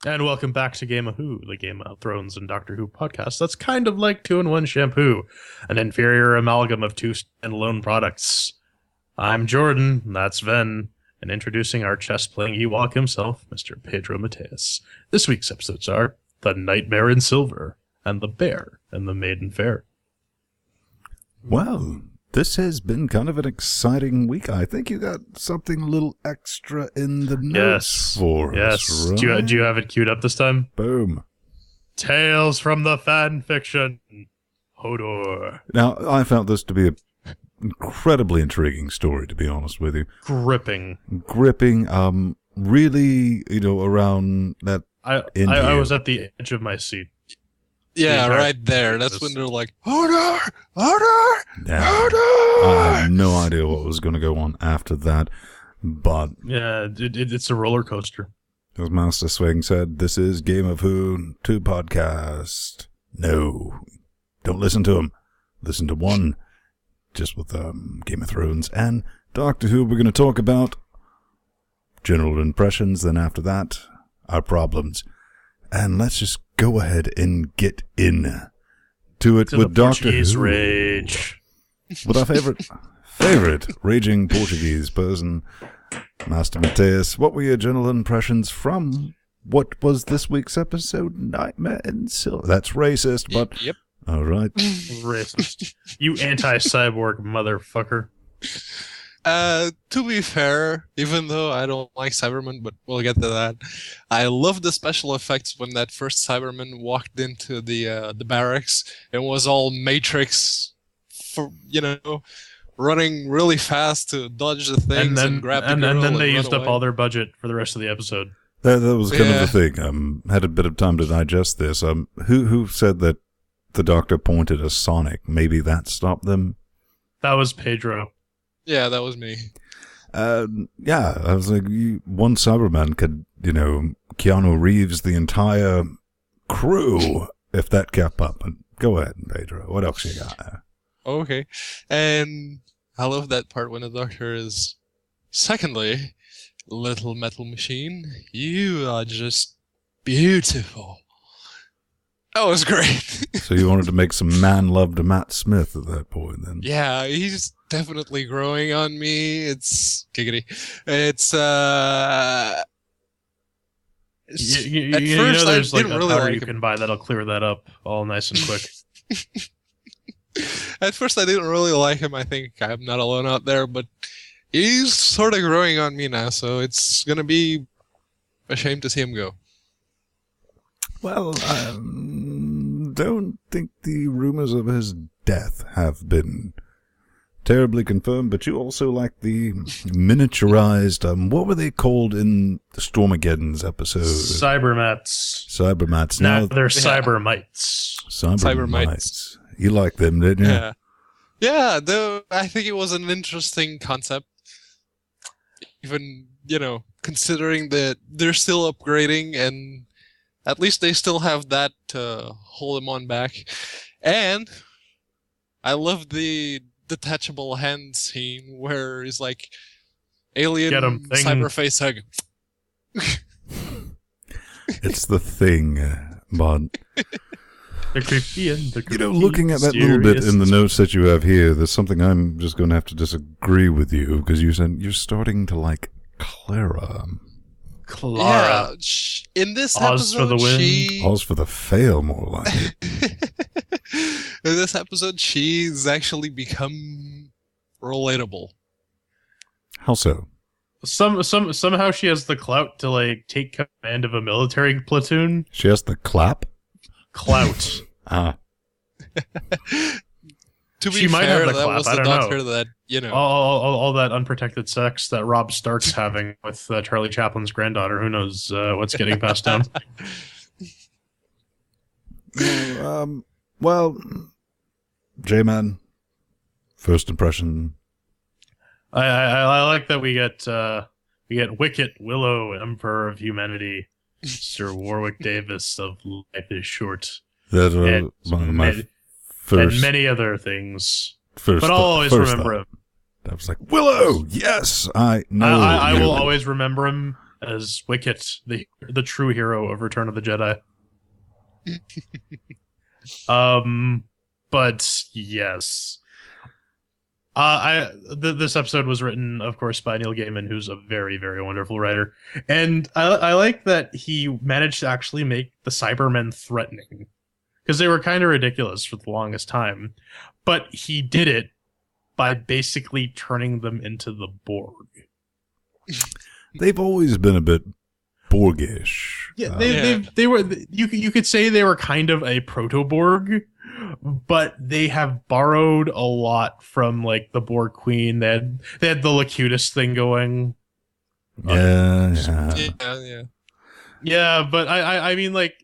And welcome back to Game of Who, the Game of Thrones and Doctor Who podcast. That's kind of like 2-in-1 Shampoo, an inferior amalgam of two standalone products. I'm Jordan, that's Ven, and introducing our chess-playing Ewok himself, Mr. Pedro Mateus. This week's episodes are The Nightmare in Silver and The Bear and the Maiden Fair. Well, this has been kind of an exciting week. I think you got something a little extra in the notes for us, right? Do you have it queued up this time? Boom. Tales from the Fan Fiction. Hodor. Now, I found this to be an incredibly intriguing story, to be honest with you. Gripping, really, around that I was at the edge of my seat. Yeah, right there. That's when they're like, Hodor! Hodor! Yeah, Hodor! I have no idea what was going to go on after that, but yeah, it's a roller coaster. As Master Swing said, this is Game of Who 2 podcast. No, don't listen to him. Listen to one, just with Game of Thrones and Doctor Who. We're going to talk about general impressions, then after that, our problems. And let's just go ahead and get in to it with Doctor Who. Rage. With our favorite raging Portuguese person, Master Mateus. What were your general impressions from what was this week's episode, Nightmare in Silver? That's racist, but Yep. All right. Racist. You anti-cyborg motherfucker. To be fair, even though I don't like Cybermen, but we'll get to that, I love the special effects when that first Cyberman walked into the barracks and was all Matrix, running really fast to dodge the things and grab the girl and then they run used up away. all their budget for the rest of the episode. That was kind of the thing. Had a bit of time to digest this. Who said that the Doctor pointed a Sonic? Maybe that stopped them? That was Pedro. Yeah, that was me. Yeah, I was like, one Cyberman could, Keanu Reeves the entire crew if that kept up. But go ahead, Pedro. What else you got there? Okay. And I love that part when the Doctor is, secondly, little metal machine, you are just beautiful. That was great. So you wanted to make some man love to Matt Smith at that point, then? Yeah, he's definitely growing on me. It's giggity. It's at first I there's like didn't a really powder like you him. can buy that'll clear that up all nice and quick. At first I didn't really like him. I think I'm not alone out there, but he's sort of growing on me now, so it's gonna be a shame to see him go. Well, I don't think the rumors of his death have been terribly confirmed, but you also like the miniaturized, what were they called in the Stormageddon's episode? Cybermats. Now They're Cybermites. Cybermites. You like them, didn't you? Yeah. Yeah, though I think it was an interesting concept. Even, considering that they're still upgrading and at least they still have that to hold them on back. And I love the detachable hand scene where he's like, alien cyber face hug. It's the thing, but They're creepy and they're creepy. Looking at that little bit in the notes that you have here, there's something I'm just going to have to disagree with you, because you said you're starting to like Clara. Clara. Yeah, in this Oz episode, for the win. Oz for the fail, more like it. In this episode, she's actually become relatable. How so? Somehow she has the clout to like take command of a military platoon. She has the clap? Clout. Ah. To be She might fair, have the that clap, was I the don't Doctor know. that, All that unprotected sex that Rob Stark's having with Charlie Chaplin's granddaughter. Who knows what's getting passed down? Well, J-Man, first impression. I like that we get Wicket Willow, Emperor of Humanity, Sir Warwick Davis of Life is Short, That and, one of my and first. many other things. First, But I'll always first remember thought. him. I was like, Willow! Yes! I know. I will you. always remember him as Wicket, the true hero of Return of the Jedi. But yes. This episode was written, of course, by Neil Gaiman, who's a very, very wonderful writer. And I like that he managed to actually make the Cybermen threatening. Because they were kind of ridiculous for the longest time. But he did it by basically turning them into the Borg. They've always been a bit Borgish. Yeah, they were. You could say they were kind of a proto-Borg, but they have borrowed a lot from like the Borg Queen. They had the Locutus thing going. Yeah. But I mean, like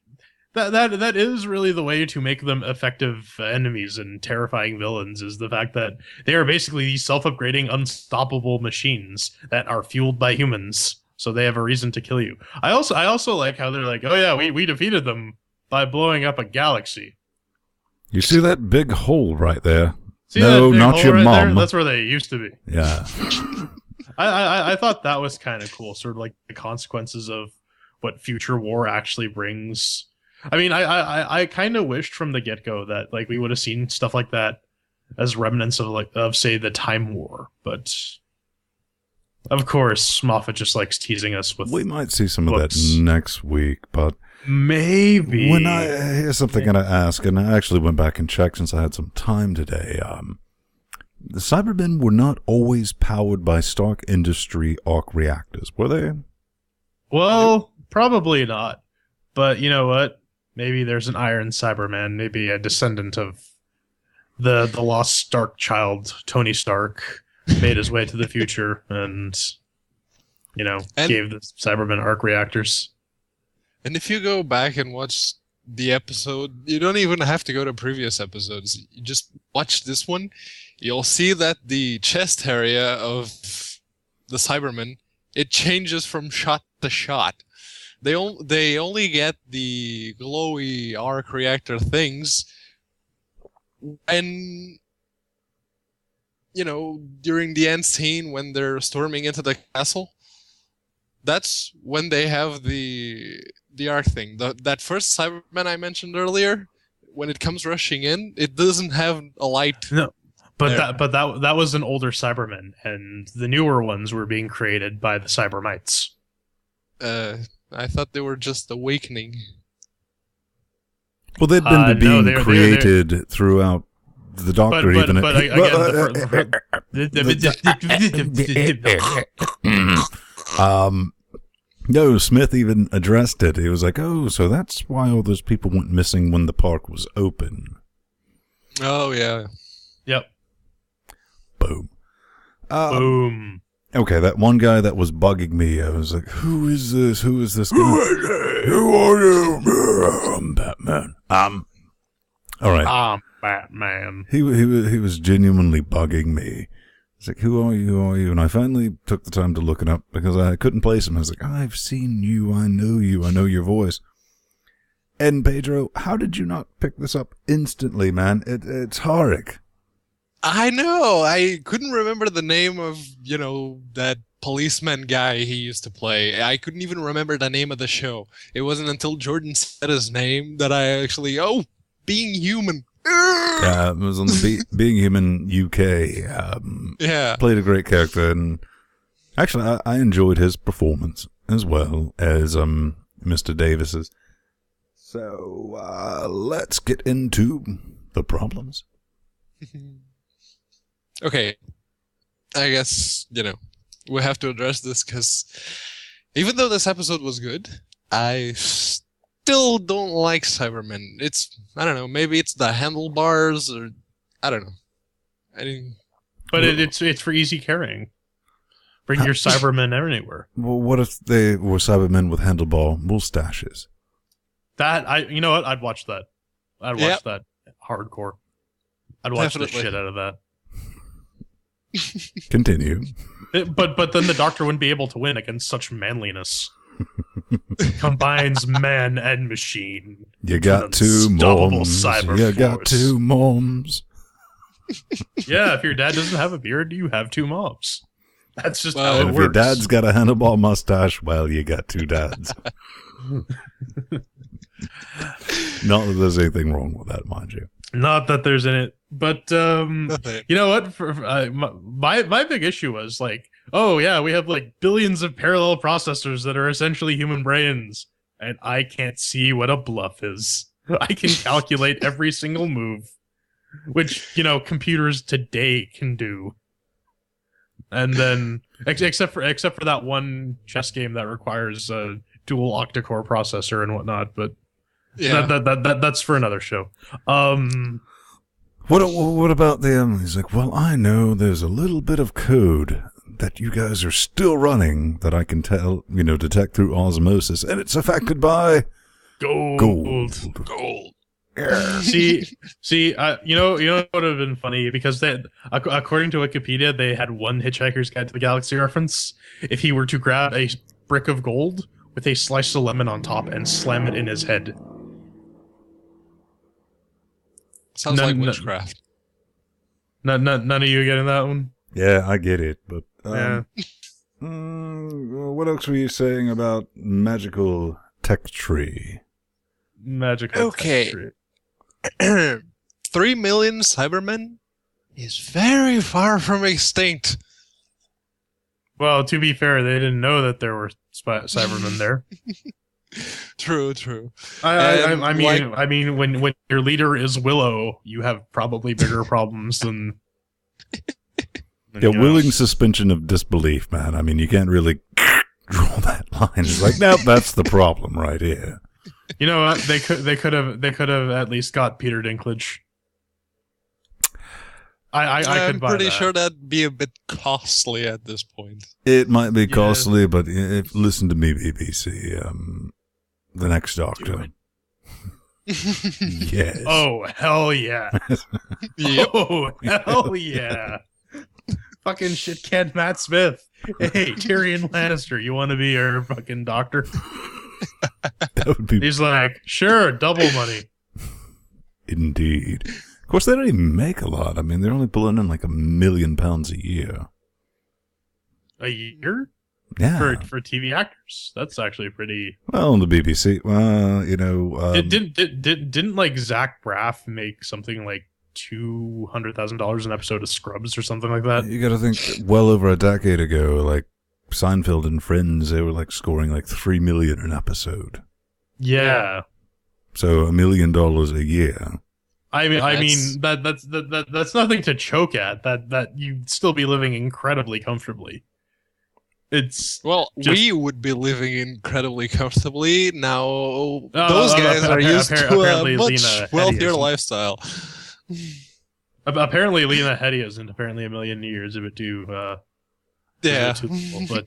that is really the way to make them effective enemies and terrifying villains. Is the fact that they are basically these self-upgrading, unstoppable machines that are fueled by humans. So they have a reason to kill you. I also like how they're like, oh yeah, we defeated them by blowing up a galaxy. You see that big hole right there? See no, not your mom. There? That's where they used to be. Yeah. I thought that was kind of cool, sort of like the consequences of what future war actually brings. I mean, I kind of wished from the get-go that like we would have seen stuff like that as remnants of say the Time War, but of course Moffat just likes teasing us with. We might see some books. Of that next week, but maybe here's something I ask, and I actually went back and checked since I had some time today. The Cybermen were not always powered by Stark Industry arc reactors, were they? Well, probably not. But you know what? Maybe there's an Iron Cyberman, maybe a descendant of the lost Stark child, Tony Stark, made his way to the future and gave the Cybermen arc reactors. And if you go back and watch the episode, you don't even have to go to previous episodes. You just watch this one. You'll see that the chest area of the Cybermen, it changes from shot to shot. They only get the glowy arc reactor things when, during the end scene when they're storming into the castle. That's when they have the arc thing. That first Cyberman I mentioned earlier, when it comes rushing in, it doesn't have a light. No, but that was an older Cyberman, and the newer ones were being created by the Cybermites. I thought they were just awakening. Well, they'd been being created throughout the Doctor, No, Smith even addressed it. He was like, "Oh, so that's why all those people went missing when the park was open." Oh yeah. Yep. Boom. Boom. Okay, that one guy that was bugging me, I was like, who is this? Who is this guy? Who are you? I'm Batman. All right. I'm Batman. He was genuinely bugging me. He's like, who are you? Who are you? And I finally took the time to look it up because I couldn't place him. I was like, I've seen you. I know you. I know your voice. And Pedro, how did you not pick this up instantly, man? It's Harik. I know. I couldn't remember the name of, that policeman guy he used to play. I couldn't even remember the name of the show. It wasn't until Jordan said his name that I actually, Being Human. Yeah, it was on the Being Human UK. Yeah. Played a great character, and actually I enjoyed his performance as well as Mr. Davis's. So let's get into the problems. Okay, I guess, we have to address this because even though this episode was good, I still don't like Cybermen. I don't know, maybe it's the handlebars or, I don't know. But it's for easy carrying. Bring your Cybermen anywhere. Well, what if they were Cybermen with handlebar mustaches? You know what? I'd watch that. I'd watch that hardcore. I'd watch the shit out of that. Continue. But then the Doctor wouldn't be able to win against such manliness. Combines man and machine. You got two moms. You got two moms. Yeah, if your dad doesn't have a beard, you have two moms. That's just Well, how And it if works. your dad's got a handlebar mustache, well, you got two dads. Not that there's anything wrong with that, mind you. Not that there's in it, but Nothing. you know what? My big issue was like, oh yeah, we have like billions of parallel processors that are essentially human brains, and I can't see what a bluff is. I can calculate every single move, which computers today can do. And then, except for that one chess game that requires a dual octa-core processor and whatnot, but Yeah. that's for another show. What about the? He's like, well, I know there's a little bit of code that you guys are still running that I can detect through osmosis, and it's affected by Gold. Yeah. See, you know what would have been funny, because according to Wikipedia, they had one Hitchhiker's Guide to the Galaxy reference. If he were to grab a brick of gold with a slice of lemon on top and slam it in his head. Sounds like witchcraft. None of you getting that one? Yeah, I get it, but Yeah. What else were you saying about magical tech tree? Magical. Okay. texture. 3 million Cybermen is very far from extinct. Well, to be fair, they didn't know that there were Cybermen there. True, true. I mean, when your leader is Willow, you have probably bigger problems than. Yeah, willing suspension of disbelief, man. I mean, you can't really draw that line. It's like, nope, that's the problem right here. You know what? They could have at least got Peter Dinklage. I I'm could buy pretty that. sure that'd be a bit costly at this point. It might be Yeah. costly, but listen to me, BBC. The next Doctor. Yes. Oh hell yeah! Yep. Oh hell yeah! Fucking shit, Ken Matt Smith. Hey, Tyrion Lannister, you want to be our fucking doctor? That would be He's like, sure, double money. indeed. Of course, they don't even make a lot. I mean, they're only pulling in like £1 million a year. A year Yeah. for TV actors. That's actually pretty. Well, on the BBC. Well, Didn't like Zach Braff make something like $200,000 an episode of Scrubs or something like that? you got to think, well over a decade ago, like Seinfeld and Friends, they were like scoring like $3 million an episode. Yeah. So $1 million a year. I mean that's nothing to choke at. That you'd still be living incredibly comfortably. It's Well, Just- we would be living incredibly comfortably. Now, those guys are appa- used to apparently a much Lena Headey wealthier isn't. lifestyle. apparently Lena Headey isn't apparently a million years of it too. Yeah. But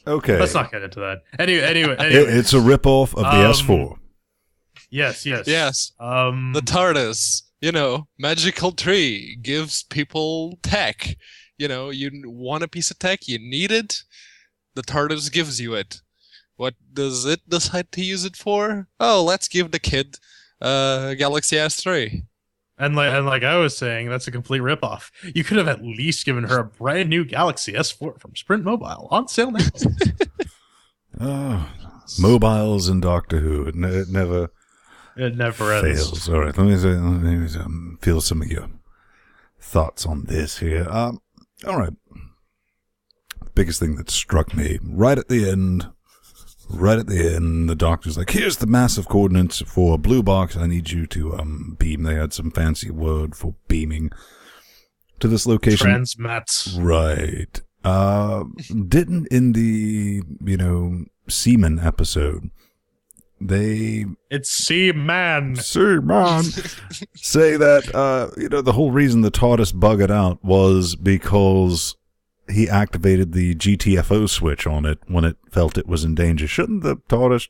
Okay. let's not get into that. Anyway. It's a ripoff of the S4. Yes. Yes. Um. The TARDIS, magical tree gives people tech. You want a piece of tech, you need it. The TARDIS gives you it. What does it decide to use it for? Oh, let's give the kid Galaxy S3. And like I was saying, that's a complete ripoff. You could have at least given her a brand new Galaxy S4 from Sprint Mobile on sale now. Oh, mobiles and Doctor Who. It never It never ends. fails. All right, let me feel some of your thoughts on this here. All right. Biggest thing that struck me right at the end, the doctor's like, here's the massive coordinates for a blue box. I need you to beam. They had some fancy word for beaming to this location. Transmats. Right. Didn't in the, Seaman episode, It's Seaman. Seaman say that, the whole reason the TARDIS buggered out was because he activated the GTFO switch on it when it felt it was in danger. Shouldn't the TARDIS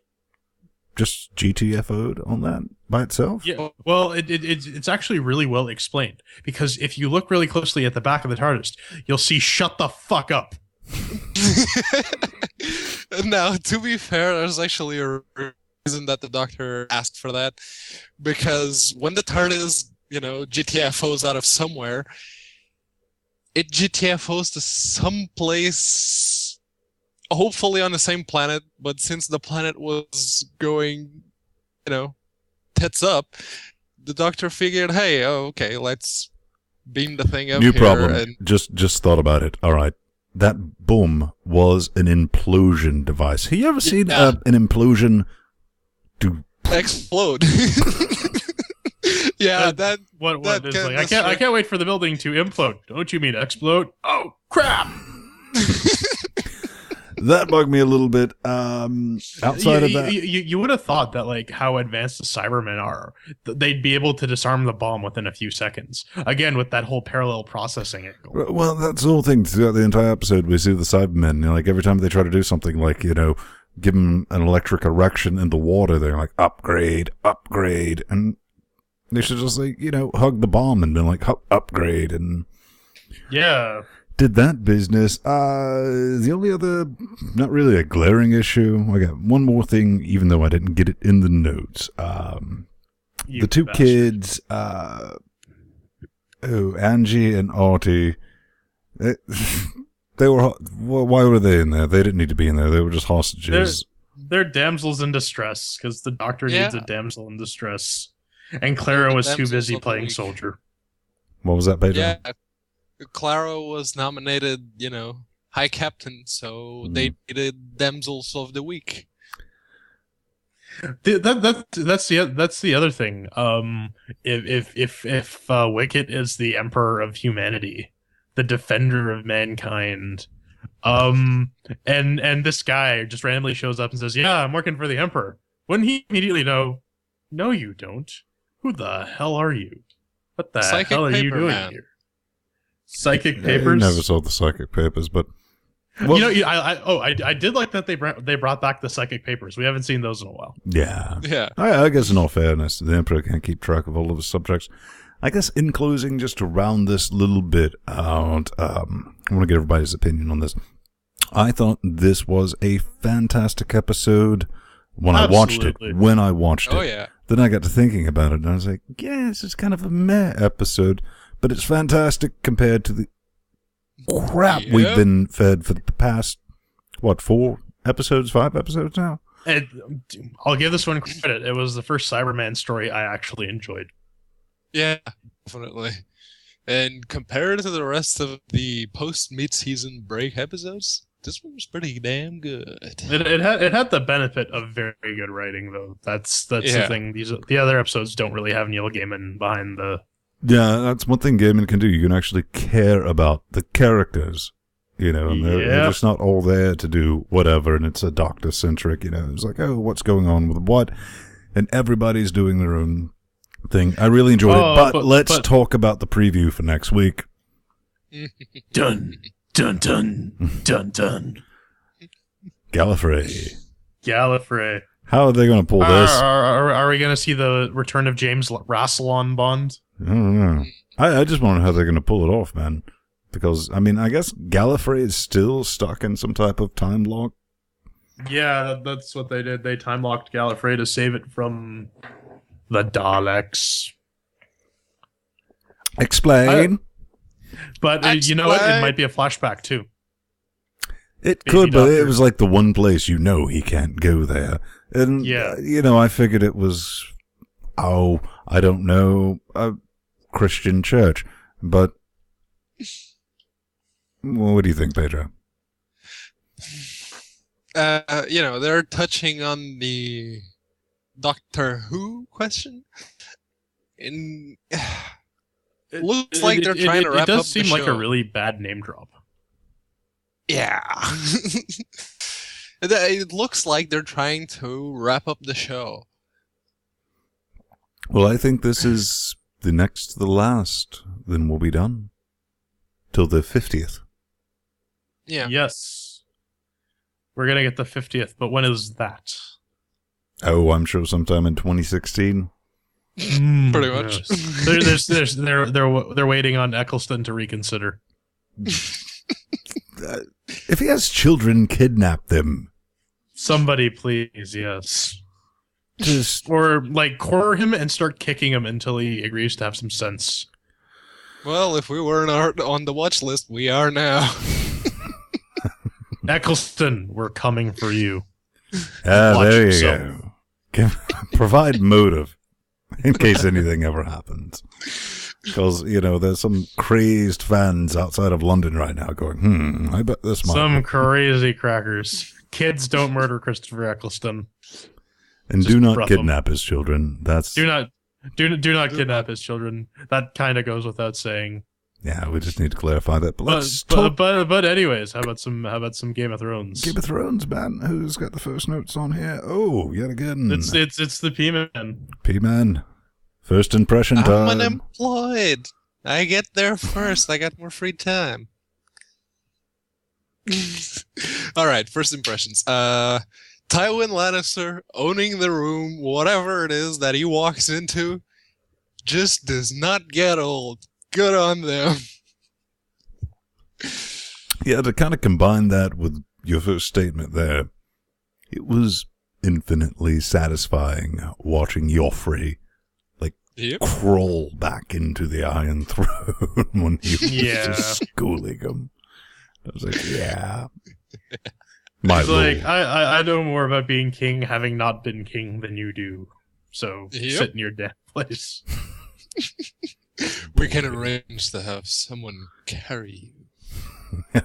just GTFO'd on that by itself? Yeah, well, it's actually really well explained, because if you look really closely at the back of the TARDIS, you'll see "shut the fuck up." Now, to be fair, there's actually a reason that the Doctor asked for that, because when the TARDIS, GTFOs out of somewhere, it GTFOs to some place, hopefully on the same planet, but since the planet was going, tits up, the Doctor figured, hey, okay, let's beam the thing up New here. problem. And Just thought about it. All right. That boom was an implosion device. Have you ever seen an implosion do explode. Yeah, that is like, I can't wait for the building to implode. Don't you mean explode? Oh crap! That bugged me a little bit. Outside of that, you would have thought that, like, how advanced the Cybermen are, they'd be able to disarm the bomb within a few seconds. Again, with that whole parallel processing angle. well, that's the whole thing throughout the entire episode. We see the Cybermen, like every time they try to do something, like give them an electric erection in the water, they're like upgrade, and they should just like hug the bomb and be like upgrade and yeah. Did that business. The only other, not really a glaring issue. I got one more thing, even though I didn't get it in the notes. The two kids, Angie and Artie, they were. Why were they in there? They didn't need to be in there. They were just hostages. They're damsels in distress because the Doctor needs a damsel in distress, and Clara was too busy playing soldier. What was that, Pedro? Yeah. Clara was nominated, High Captain, so they needed Damsels of the Week. That's the other thing. If Wicket is the Emperor of Humanity, the Defender of Mankind, and this guy just randomly shows up and says, "Yeah, I'm working for the Emperor," wouldn't he immediately know? No, you don't. Who the hell are you? What the hell are you doing here? Psychic papers. I never saw the psychic papers, but I did like that they brought back the psychic papers. We haven't seen those in a while. Yeah. I guess in all fairness, the Emperor can't keep track of all of his subjects. I guess in closing, just to round this little bit out, I want to get everybody's opinion on this. I thought this was a fantastic episode when I watched it. Oh yeah. Then I got to thinking about it, and I was like, yeah, this is kind of a meh episode. But it's fantastic compared to the crap we've been fed for the past, 5 episodes now? And I'll give this one credit. It was the first Cyberman story I actually enjoyed. Yeah, definitely. And compared to the rest of the post-mid-season break episodes, this one was pretty damn good. It had the benefit of very good writing, though. That's the thing. The other episodes don't really have Neil Gaiman behind the... Yeah, that's one thing Gaiman can do. You can actually care about the characters, and they're just not all there to do whatever, and it's a Doctor-centric, It's like, oh, what's going on with what? And everybody's doing their own thing. I really enjoyed it, but let's talk about the preview for next week. Dun, dun, dun, dun, dun. Gallifrey. How are they going to pull this? Are we going to see the return of James Rassilon Bond? I don't know. I just want to know how they're going to pull it off, man. Because, I guess Gallifrey is still stuck in some type of time lock. Yeah, that's what they did. They time locked Gallifrey to save it from the Daleks. Explain. But you know what? It might be a flashback, too. It could, but it was like the one place he can't go there. And, I figured it was, I don't know, a Christian church. But, what do you think, Pedro? They're touching on the Doctor Who question. And it looks like they're trying to wrap up the show. It does seem like a really bad name drop. Yeah. It looks like they're trying to wrap up the show. Well, I think this is the next to the last. Then we'll be done. Till the 50th. Yeah. Yes. We're going to get the 50th, but when is that? Oh, I'm sure sometime in 2016. Pretty much. Yes. They're waiting on Eccleston to reconsider. If he has children, kidnap them. Somebody, please, yes. Or, corner him and start kicking him until he agrees to have some sense. Well, if we weren't on the watch list, we are now. Eccleston, we're coming for you. There you yourself. go. Provide motive in case anything ever happens. Because, there's some crazed fans outside of London right now going, I bet this might. Some crazy crackers. Kids don't murder Christopher Eccleston. And Just do not rough kidnap his children. That's Do not kidnap his children. That kind of goes without saying. Yeah, we just need to clarify that. But let's talk. But anyways, how about some Game of Thrones? Game of Thrones, man. Who's got the first notes on here? Oh, yet again. It's the P-Man. P-Man. First impression time. I'm unemployed. I get there first. I got more free time. All right, first impressions. Tywin Lannister owning the room, whatever it is that he walks into, just does not get old. Good on them. Yeah, to kind of combine that with your first statement there, it was infinitely satisfying watching Joffrey crawl back into the Iron Throne when he was just schooling him. I was like, yeah. He's like, I know more about being king having not been king than you do. So sit in your damn place. We can arrange to have someone carry you.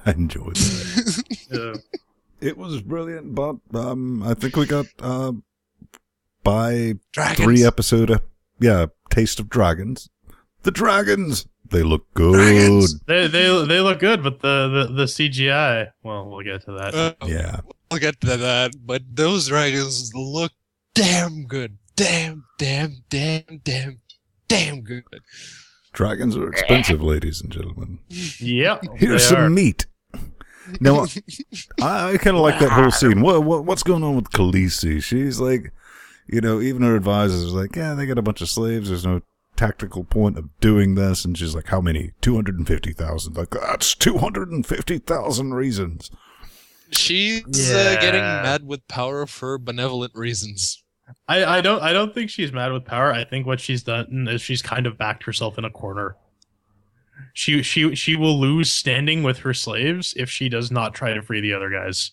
I enjoyed that. Yeah. It was brilliant, but I think we got by Dragons. 3 episode, Taste of Dragons. The dragons, they look good. Dragons. They look good, but the CGI. Well, we'll get to that. Yeah, We'll get to that, but those dragons look damn good. Damn good. dragons are expensive, ladies and gentlemen. Yep. Here's some meat. Now, I kind of like that whole scene. What's going on with Khaleesi? She's like, even her advisors are like, yeah, they got a bunch of slaves. There's no tactical point of doing this. And she's like, how many? 250,000. Like, that's 250,000 reasons. She's getting mad with power for benevolent reasons. I don't think she's mad with power. I think what she's done is she's kind of backed herself in a corner. She will lose standing with her slaves if she does not try to free the other guys.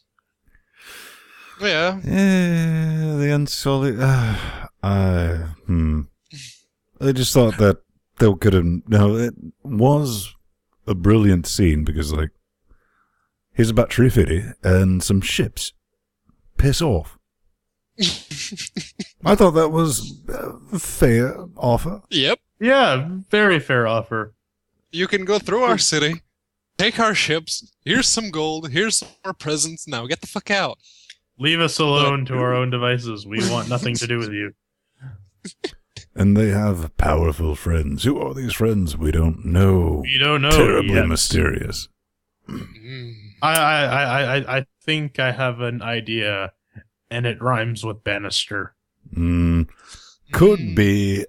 Yeah. Yeah, the Unsullied. I just thought that they could have. No, it was a brilliant scene because, like, here's a battery fitty and some ships. Piss off. I thought that was a fair offer. Yep. Yeah, very fair offer. You can go through our city, take our ships. Here's some gold. Here's some more presents. Now get the fuck out. Leave us alone to our own devices. We want nothing to do with you. And they have powerful friends. Who are these friends? We don't know. We don't know. Terribly yet. mysterious. I think I have an idea, and it rhymes with Bannister. Could be.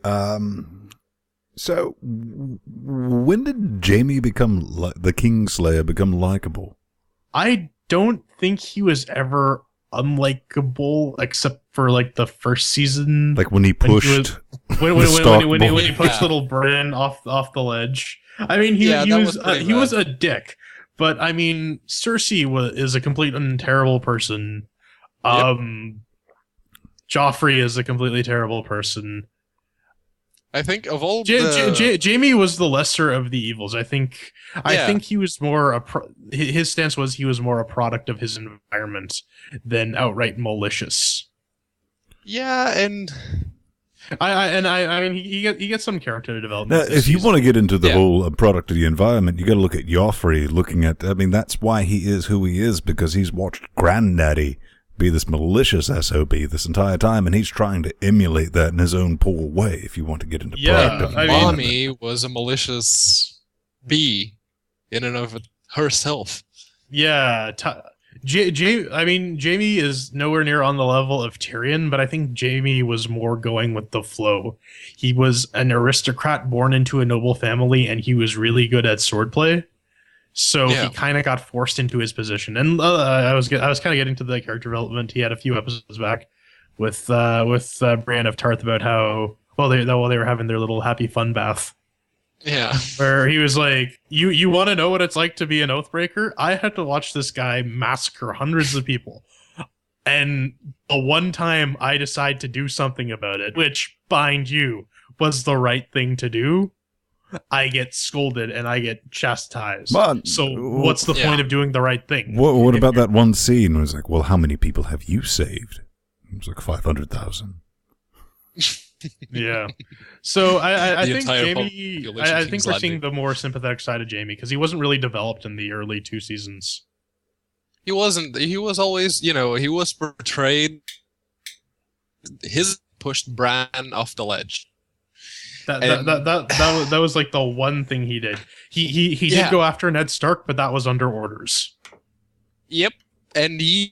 So, when did Jaime become the Kingslayer become likable? I don't think he was ever unlikable, except for like the first season. Like when he pushed when he pushed little Bran off the ledge. I mean, he was a dick, but I mean, Cersei is a complete and terrible person. Yep. Joffrey is a completely terrible person. I think of all Jaime was the lesser of the evils. I think he was more his stance was he was more a product of his environment than outright malicious. Yeah, and I mean he gets some character development. Now, if you want to get into the whole product of the environment, you got to look at Joffrey. Looking at, I mean, that's why he is who he is, because he's watched Granddaddy be this malicious SOB this entire time, and he's trying to emulate that in his own poor way. If you want to get into product of Mommy was a malicious bee in and of herself. Yeah, I mean, Jaime is nowhere near on the level of Tyrion, but I think Jaime was more going with the flow. He was an aristocrat born into a noble family, and he was really good at swordplay. So he kind of got forced into his position, and I was kind of getting to the character development. He had a few episodes back with Brienne of Tarth about how they were having their little happy fun bath. Yeah. where he was like, "You want to know what it's like to be an Oathbreaker? I had to watch this guy massacre hundreds of people, and the one time I decide to do something about it, which, mind you, was the right thing to do, I get scolded and I get chastised. But, so what's the point of doing the right thing? What about that one scene? It was like, well, how many people have you saved? It was like 500,000. Yeah. So I The think entire Jamie, population I of think King's we're Landing. seeing the more sympathetic side of Jamie because he wasn't really developed in the early 2 seasons. He wasn't. He was always, he was portrayed. His pushed Bran off the ledge. That was like the one thing he did. He did go after Ned Stark, but that was under orders. Yep, and you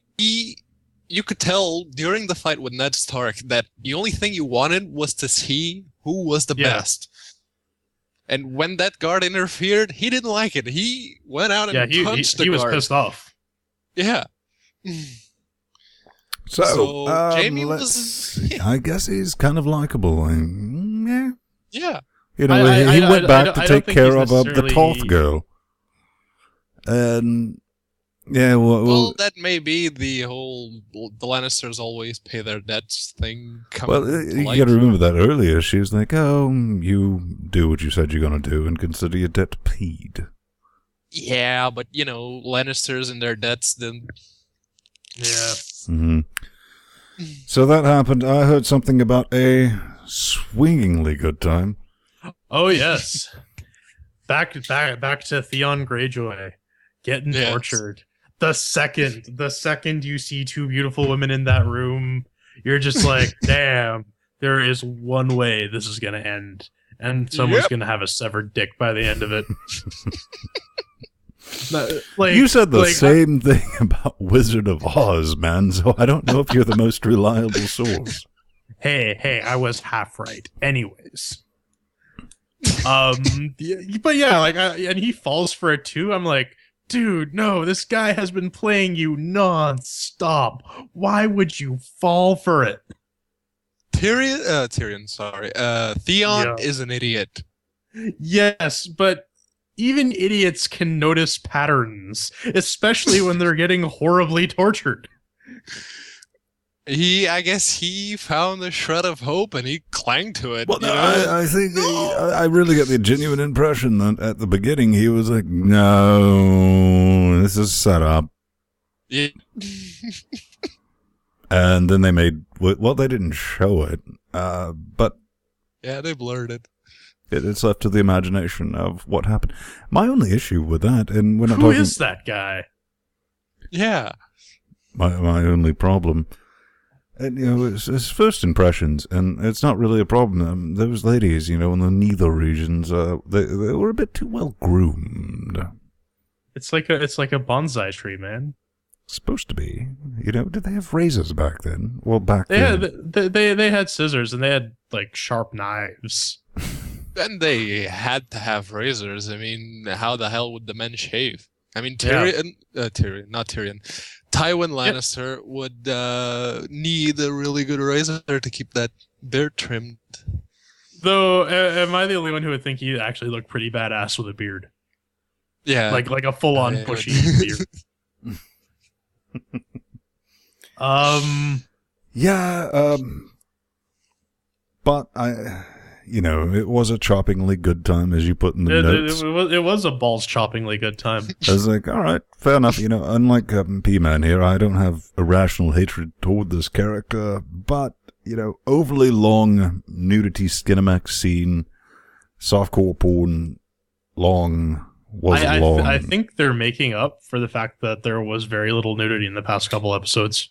could tell during the fight with Ned Stark that the only thing you wanted was to see who was the best. And when that guard interfered, he didn't like it. He went out and punched the guard. He was pissed off. Yeah. So Jamie I guess he's kind of likable. Yeah. Yeah. He went back to take care of the Toth girl. And yeah, well, that may be the whole the Lannisters always pay their debts thing. You got to remember that earlier. She was like, "Oh, you do what you said you're going to do, and consider your debt paid." Yeah, but Lannisters and their debts. Then yeah. Mm-hmm. So that happened. I heard something about a swingingly good time. Oh yes. Back to Theon Greyjoy getting tortured. The second you see 2 beautiful women in that room, you're just like, damn, there is one way this is gonna end. And someone's gonna have a severed dick by the end of it. You said the same thing about Wizard of Oz, man, so I don't know if you're the most reliable source. Hey, I was half right. Anyways. But yeah, and he falls for it too. I'm like, dude, no, this guy has been playing you non-stop. Why would you fall for it? Theon is an idiot. Yes, but even idiots can notice patterns, especially when they're getting horribly tortured. I guess he found a shred of hope and he clung to it. Well, I think I really get the genuine impression that at the beginning he was like, no, this is set up. Yeah. And then they made, well, they didn't show it, but... Yeah, they blurred it. It's left to the imagination of what happened. My only issue with that, and we're not Who talking... is that guy? Yeah. My only problem... And, it's first impressions, and it's not really a problem. Those ladies, in the Neither regions, they were a bit too well groomed. It's like a bonsai tree, man. It's supposed to be. Did they have razors back then? Well, they had scissors and they had sharp knives. And they had to have razors. I mean, how the hell would the men shave? I mean, Tywin Lannister would need a really good razor to keep that beard trimmed. Though, am I the only one who would think he actually looked pretty badass with a beard? Yeah, like a full-on bushy beard. But it was a choppingly good time, as you put in the notes. It was a balls-choppingly good time. I was like, all right, fair enough. Unlike P-Man here, I don't have irrational hatred toward this character, but, overly long nudity Skinamax scene, softcore porn, long was long. I think they're making up for the fact that there was very little nudity in the past couple episodes.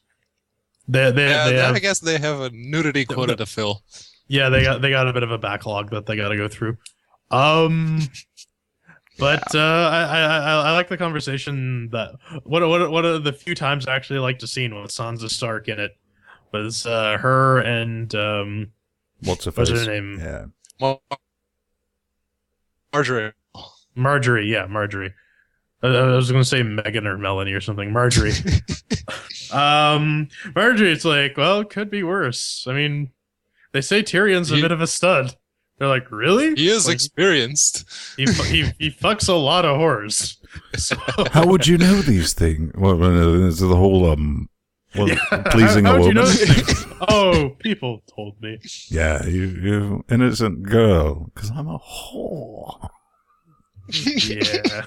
I guess they have a nudity quota to fill. Yeah, they got a bit of a backlog that they got to go through. But I like the conversation that one of the few times I actually liked a scene with Sansa Stark in it was her and what's her name? Yeah, Marjorie. Marjorie. I was going to say Megan or Melanie or something. Marjorie. Marjorie, it's like, well, it could be worse. I mean, they say Tyrion's a bit of a stud. They're like, really? He is Like, experienced. he fucks a lot of whores. So, How would you know these things? Well, it's the whole pleasing how a would you woman. know these things? Oh, people told me. Yeah, you innocent girl, because I'm a whore. Yeah.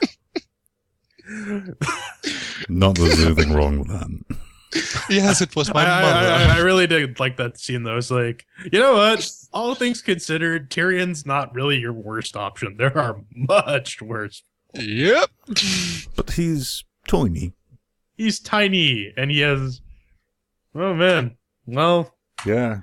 Not that there's anything wrong with that. Yes, it was my mother. I really did like that scene though. It's like, you know what? All things considered, Tyrion's not really your worst option. There are much worse. Yep. But he's tiny. He's tiny and he has. Oh man. Well, Yeah.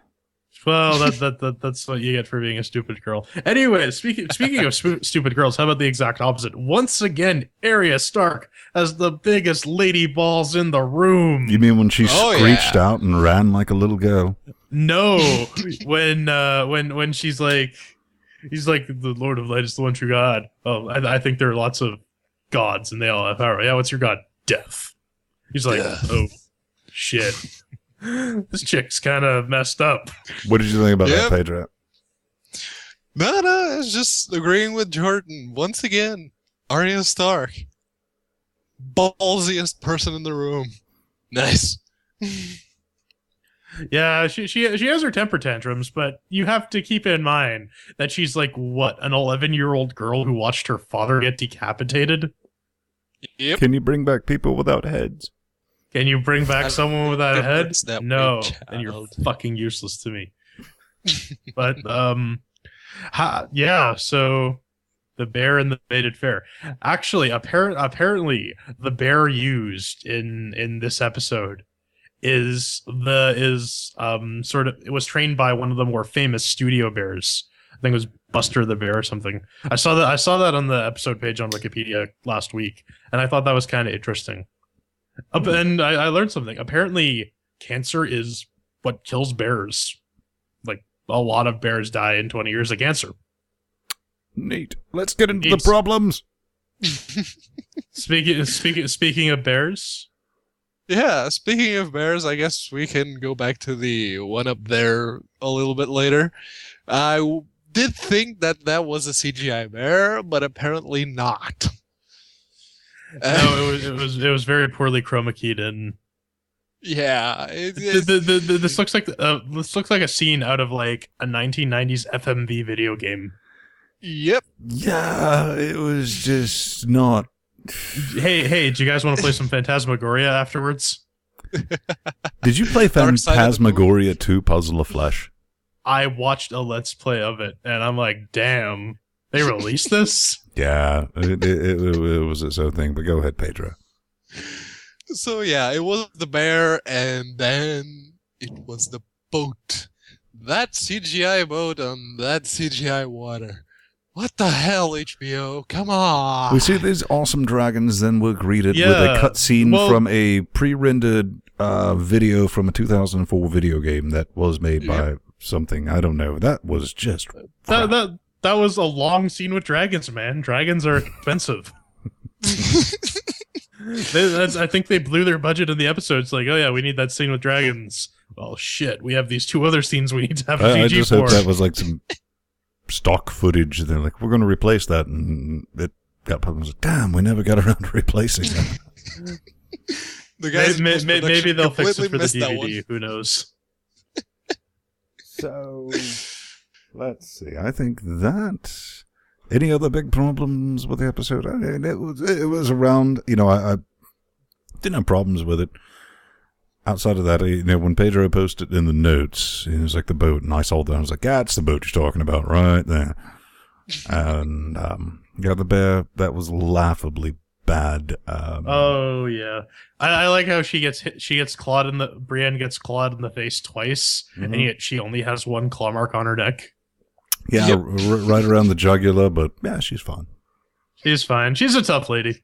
that's what you get for being a stupid girl. Anyway, speaking of stupid girls, how about the exact opposite? Once again, Arya Stark has the biggest lady balls in the room. You mean when she Oh, screeched yeah. out and ran like a little girl? No, when she's like, he's like, the Lord of Light is the one true God. Oh, I think there are lots of gods and they all have power. Yeah, what's your god? Death. He's like, Death. oh shit. This chick's kind of messed up. What did you think about Yep. that, Pedro? No, I was just agreeing with Jordan. Once again, Arya Stark. Ballsiest person in the room. Nice. Yeah, she has her temper tantrums, but you have to keep in mind that she's like, what, an 11-year-old girl who watched her father get decapitated? Yep. Can you bring back people without heads? Can you bring back someone without a head? It's that No, way, and you're child. fucking useless to me. But yeah. So the bear and the Maiden Fair. Actually, apparently, the bear used in this episode is sort of, it was trained by one of the more famous studio bears. I think it was Buster the Bear or something. I saw that on the episode page on Wikipedia last week, and I thought that was kind of interesting. And I learned something. Apparently, cancer is what kills bears. Like, a lot of bears die in 20 years of cancer. Neat. Let's get into Neat. the problems. Speaking of bears, Yeah, speaking of bears, I guess we can go back to the one up there a little bit later. I did think that was a CGI bear, but apparently not. no, it was very poorly chroma keyed in. Yeah, This looks like a scene out of like a 1990s FMV video game. yep. Yeah, it was just not. Hey, do you guys want to play some Phantasmagoria afterwards? Did you play Dark Side of the Moon. Phantasmagoria 2 Puzzle of Flesh? I watched a Let's Play of it, and I'm like, damn, they released this? Yeah, it was its own thing, but go ahead, Pedro. So yeah, it was the bear, and then it was the boat. That CGI boat on that CGI water. What the hell, HBO? Come on! We see these awesome dragons, then we're greeted with Yeah, a cutscene well- from a pre-rendered video from a 2004 video game that was made by something, I don't know. That was just crap. That was a long scene with dragons, man. Dragons are expensive. I think they blew their budget in the episode. It's like, oh yeah, we need that scene with dragons. Well, shit, we have these two other scenes we need to have a I CG just for. hope that was like some stock footage. They're like, we're going to replace that, and it got problems. Like, damn, we never got around to replacing that. The guys in Maybe they'll fix it completely for the missed that one. DVD. Who knows? So, let's see. I think that. Any other big problems with the episode? I mean, it was around. You know, I didn't have problems with it. Outside of that, you know, when Pedro posted in the notes, it was like the boat, and I saw that. I was like, yeah, it's the boat you're talking about, right there. And yeah, the bear, that was laughably bad. Oh yeah, I like how she gets clawed in the Brienne gets clawed in the face twice, and yet she only has one claw mark on her neck. Yeah, Yep. right around the jugular, but yeah, she's fine. She's fine. She's a tough lady.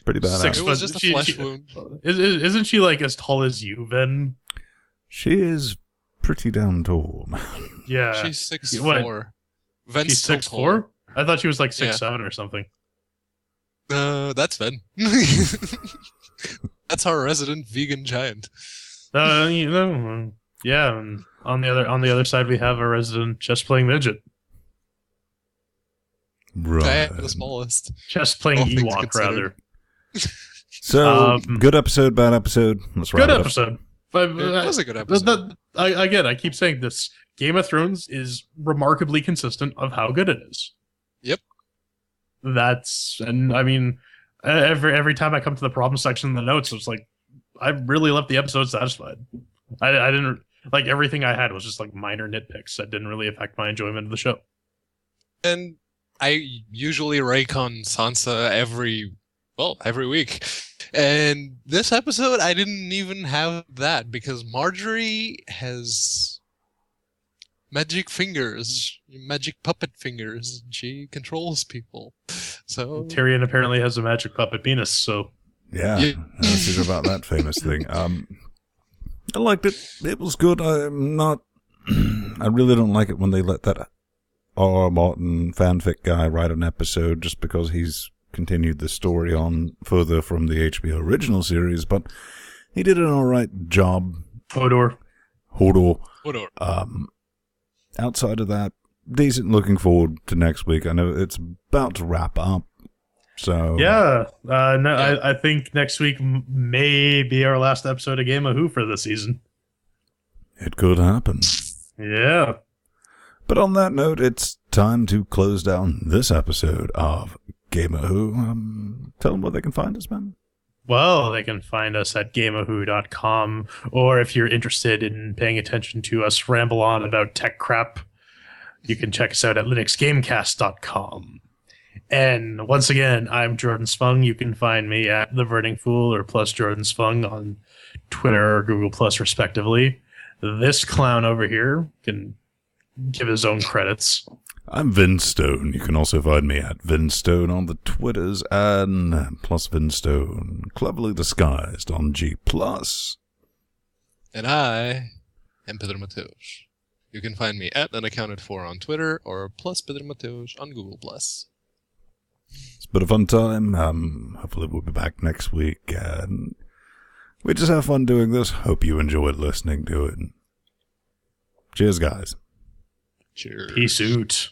Pretty bad. Six It was just a flesh wound. Isn't she like as tall as you, Ben? She is pretty damn tall. Yeah. She's 6'4". What? Ven's She's still 6'4"? I thought she was like Yeah. 6'7" or something. That's Ven. That's our resident vegan giant. You know, yeah. And on the other side, we have a resident just playing midget. Right. The smallest. Just playing All things Ewok, considered. rather. So, good episode, bad episode. Let's wrap Good it up. episode. But, It was a good episode. I keep saying this. Game of Thrones is remarkably consistent of how good it is. Yep. And I mean, every time I come to the problem section in the notes, it's like, I really left the episode satisfied. I didn't, like, everything I had was just like minor nitpicks that didn't really affect my enjoyment of the show. And I usually rake on Sansa every week. And this episode, I didn't even have that because Marjorie has magic fingers, magic puppet fingers. She controls people. So Tyrion apparently has a magic puppet penis, so. Yeah, let's hear about that famous thing. I liked it. It was good. I really don't like it when they let that R. Martin fanfic guy write an episode just because he's continued the story on further from the HBO original series, but he did an alright job. Hodor. Outside of that, decent. Looking forward to next week. I know it's about to wrap up, so yeah. I think next week may be our last episode of Game of Who for the season. It could happen. Yeah. But on that note, it's time to close down this episode of Game of Who. Tell them where they can find us, man. Well, they can find us at gameofwho.com, or if you're interested in paying attention to us ramble on about tech crap, you can check us out at linuxgamecast.com. And once again, I'm Jordan Spung. You can find me at The Burning Fool or plus Jordan Spung on Twitter or Google Plus, respectively. This clown over here can give his own credits. I'm Vin Stone. You can also find me at Vin Stone on the Twitters and plus Vin Stone, cleverly disguised on G+. And I am Pedro Mateos. You can find me at Unaccounted For on Twitter or plus Pedro Mateos on Google+. It's been a fun time. Hopefully we'll be back next week. And we just have fun doing this. Hope you enjoyed listening to it. Cheers, guys. Cheers. Peace out.